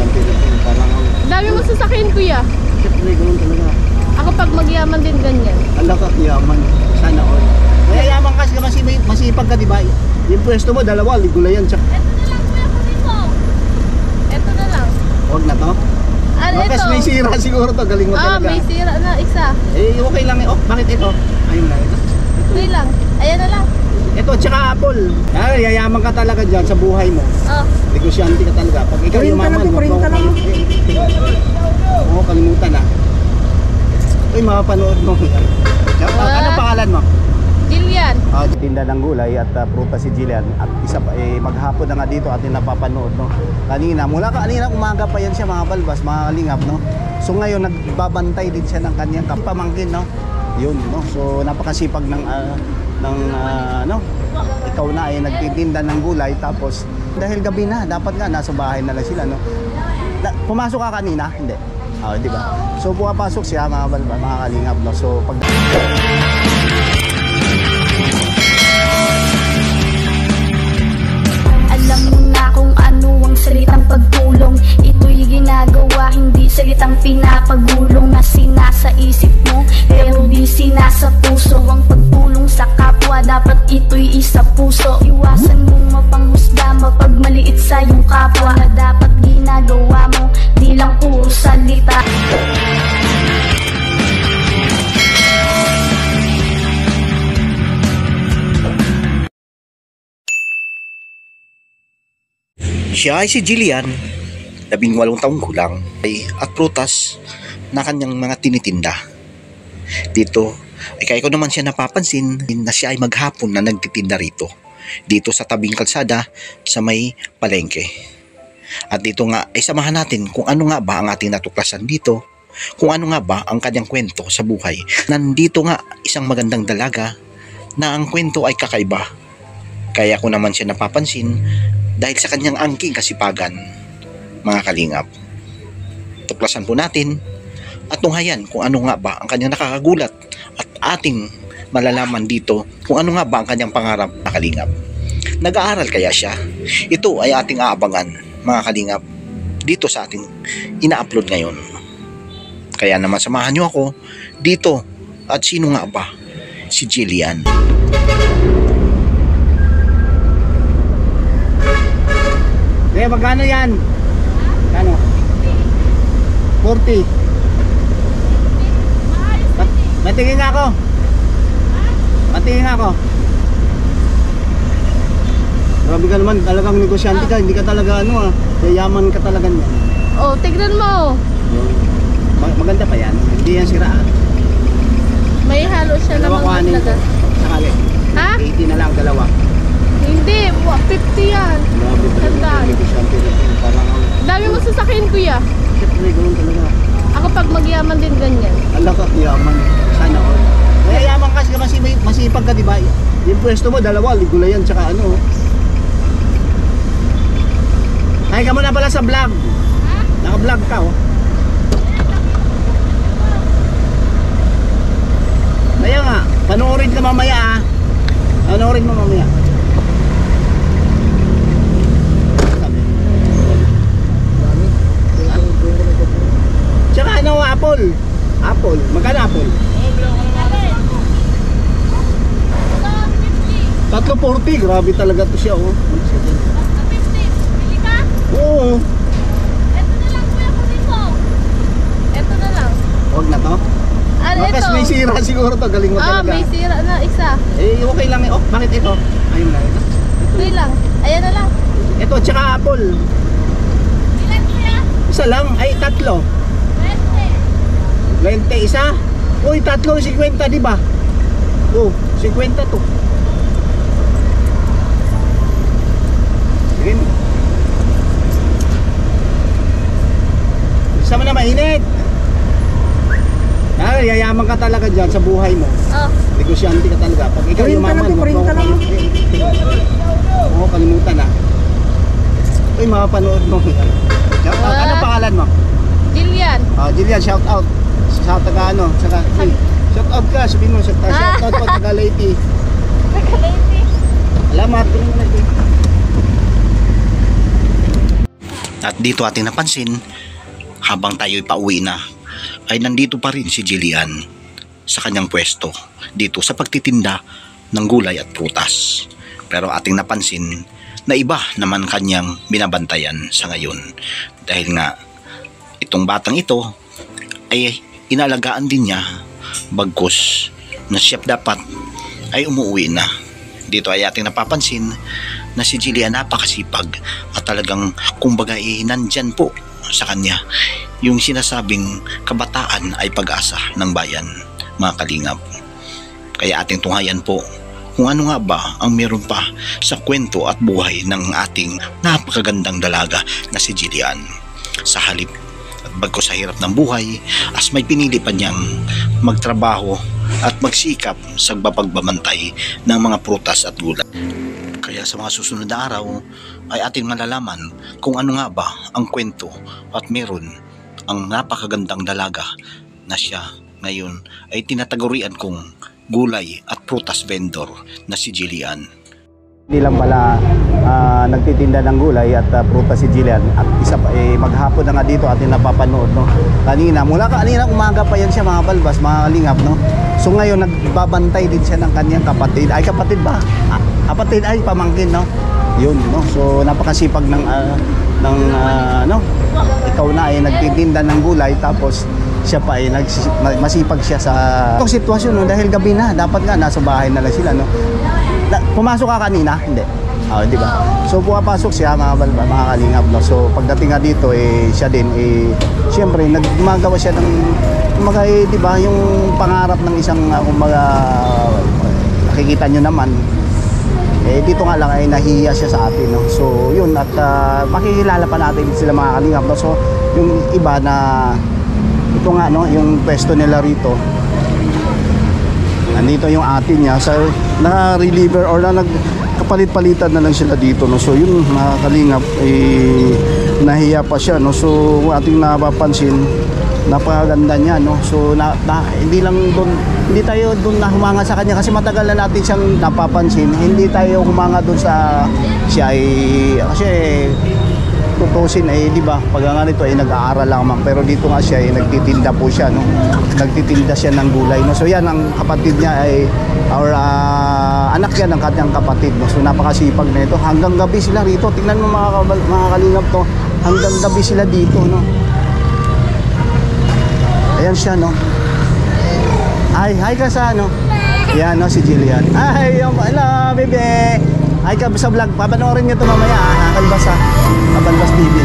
negosyante rin. Parang Dami mo sasakyan, kuya. siyempre ganoon talaga. Ako pag magyaman din ganyan. Ala ka, yaman. Sana all. Mayayaman kasi masipag ka, diba? Yung pwesto mo, dalawa, ligulayan. Ito na lang, kuya, kunin mo. Ito na lang. Huwag na to. Ano ito? Kasi may sira siguro to, galing mo talaga. May sira na isa. Eh, okay lang eh. Oh, bakit ito? Ayun na ito. Okay lang. Ayan na lang. Ito, tsaka apple. Yayaman ka talaga dyan sa buhay mo. Oh. Negosyante ka talaga. Pag ikaw yumaman, oo, kalimutan na. Uy, mapapanood mo. Ano pangalan mo? Jillian. Tinda ng gulay at prutas si Jillian. At isa pa, maghapon na nga dito atin napapanood, no? Kanina, mula kanina umaga pa yan siya, mga balbas, mga kalingap, no? So ngayon, nagbabantay din siya ng kanyang pamangkin, no? Yun, no? So napakasipag ng no? Ikaw na ay nagtitinda ng gulay, tapos dahil gabi na, dapat nga nasa bahay na lang sila, no? Pumasok ka kanina? Hindi. Di ba? So pumapasok siya, mga balbas, mga kalingap, no? So pag alam mo na kung ano ang salitang pagtulong. Ito'y ginagawa, hindi salitang pinapagulong na sinasa isip mo, pero di sinasa puso. Ang pagtulong sa kapwa, dapat ito'y isa puso. Iwasan mong mapanghusga, mapagmaliit sa iyong kapwa, na dapat ginagawa mo, di lang puro salita. Siya ay si Jillian, 18 taong gulang, at prutas na kanyang mga tinitinda. Dito ay kaya ko naman siya napapansin na siya ay maghapon na nagtitinda rito, dito sa tabing kalsada sa may palengke. At dito nga ay samahan natin kung ano nga ba ang ating natuklasan dito, kung ano nga ba ang kanyang kwento sa buhay. Nandito nga isang magandang dalaga na ang kwento ay kakaiba. Kaya ko naman siya napapansin dahil sa kanyang angking kasipagan, mga kalingap. Tuklasan po natin at tunghayan kung ano nga ba ang kanyang nakakagulat at ating malalaman dito kung ano nga ba ang kanyang pangarap, mga kalingap. Nag-aaral kaya siya? Ito ay ating aabangan, mga kalingap, dito sa ating ina-upload ngayon. Kaya naman samahan nyo ako dito. At sino nga ba si Jillian? Magkano yan? Ano? 40. Matingin nga ako. Matingin nga ako. Grabe ka naman, talagang negosyante ka. Hindi ka talaga yayaman ka talaga niyan. Oh, tignan mo. Maganda pa yan. Hindi yan siraan. May halo siya na mga talaga. Sakali. Ha? 80 na lang, dalawa. Hindi, 50 yan. Tandaan. Dami mo sasakyan, kuya. Siyempre, ganoon talaga. Ako pag magyaman din ganyan. Ala ka, yaman. Sana all. Mayayaman kasi masipag ka, diba? Yung pwesto mo, dalawa, ligulayan, tsaka ano. Ay ka muna pala sa vlog. Naka-vlog ka, oh. Kaya nga, panoorin ka mamaya, ah. Panoorin mo mamaya. Tsaka ano, apple. Apple. Magkano apple? 340. Grabe talaga to siya, oh. 50. Bili ka? Oo. Ito na lang, kuya, kunin mo. Ito na lang. Huwag na to. Ano Bakas ito? may sira siguro to. Galing mo talaga. May sira na isa. Eh, okay lang eh. Oh, bakit ito? Ayun na ito. Okay lang. Ayan na lang. Ito, tsaka apple. Ilan, kuya? Isa lang. Ay, tatlo. 20 isa? Uy, tatlo, 50, di ba? Oh, 50 to. Sige mo. Gusto mo na mainit? Yayaman ka talaga dyan sa buhay mo. Oh. Negosyante ka talaga. Pag ikaw yumaman, oo, kalimutan na. Uy, mapapanood mo. Ano pangalan mo? Jillian. Jillian, shout out. Sa taga ano, saka shout out ka, sabihin mo, shout out po taga Leyte. Taga Leyte. Salamat. At dito ating napansin, habang tayo'y pauwi na, ay nandito pa rin si Jillian sa kanyang pwesto dito sa pagtitinda ng gulay at prutas. Pero ating napansin na iba naman kanyang binabantayan sa ngayon, dahil nga itong batang ito ay inalagaan din niya, bagkus na siya dapat ay umuwi na. Dito ay ating napapansin na si Jillian napakasipag at talagang kumbaga nandyan po sa kanya yung sinasabing kabataan ay pag-asa ng bayan, mga kalingap. Kaya ating tunghayan po kung ano nga ba ang meron pa sa kwento at buhay ng ating napakagandang dalaga na si Jillian. Sa halip at bagko sa hirap ng buhay, as may pinili pa niyang magtrabaho at magsikap sa pagbabantay ng mga prutas at gulay. Kaya sa mga susunod na araw ay ating malalaman kung ano nga ba ang kwento at meron ang napakagandang dalaga na siya ngayon ay tinatagurian kong gulay at prutas vendor na si Jillian. Hindi lang pala nagtitinda ng gulay at prutas si Jillian, at isa pa maghapon na nga dito atin napapanood, no. Kanina umaga pa yan siya, mga balbas, mga kalingap, no. So ngayon nagbabantay din siya ng kanyang kapatid. Ay, kapatid ba? Kapatid ay pamangkin, no. Yun, no. So napakasipag ng no. Ikaw na ay nagtitinda ng gulay, tapos siya pa ay masipag siya sa itong sitwasyon, no, dahil gabi na, dapat nga nasa bahay na lang sila, no. Pumasok ka kanina? Hindi. Di ba? So pumapasok siya, mga kalingap, no. So pagdating nga dito siya din siyempre nagmagawa siya ng di ba, yung pangarap ng isang nakikita nyo naman. Dito nga lang ay nahihiya siya sa atin, no. So yun, at makikilala pa natin sila, mga kalingap, no. So yung iba na ito nga, no, yung pwesto nila rito, nandito yung atin niya sa na-reliever or na nagkapalit-palitan na lang sila dito, no. So yun, mga kalingap, nahiya pa siya, no. So ating napapansin, napakaganda niya, no. So hindi tayo doon na humanga sa kanya kasi matagal na natin siyang napapansin. Hindi tayo humanga doon sa siya kasi tutusin di ba, pag nga nito nag-aaral lamang, pero dito nga siya nagtitinda po siya, no. Nagtitinda siya ng gulay, no. So yan, ang kapatid niya anak yan ng kanyang kapatid, no. So napakasipag na ito, hanggang gabi sila rito. Tingnan mo, mga kalingap, to, hanggang gabi sila dito, no. Ayan siya, no. Hi ka sa, no. Yan, no, si Jillian. Hello, bebe. Hi ka sa vlog. Papanoorin niyo ito mamaya, Kabalbas TV.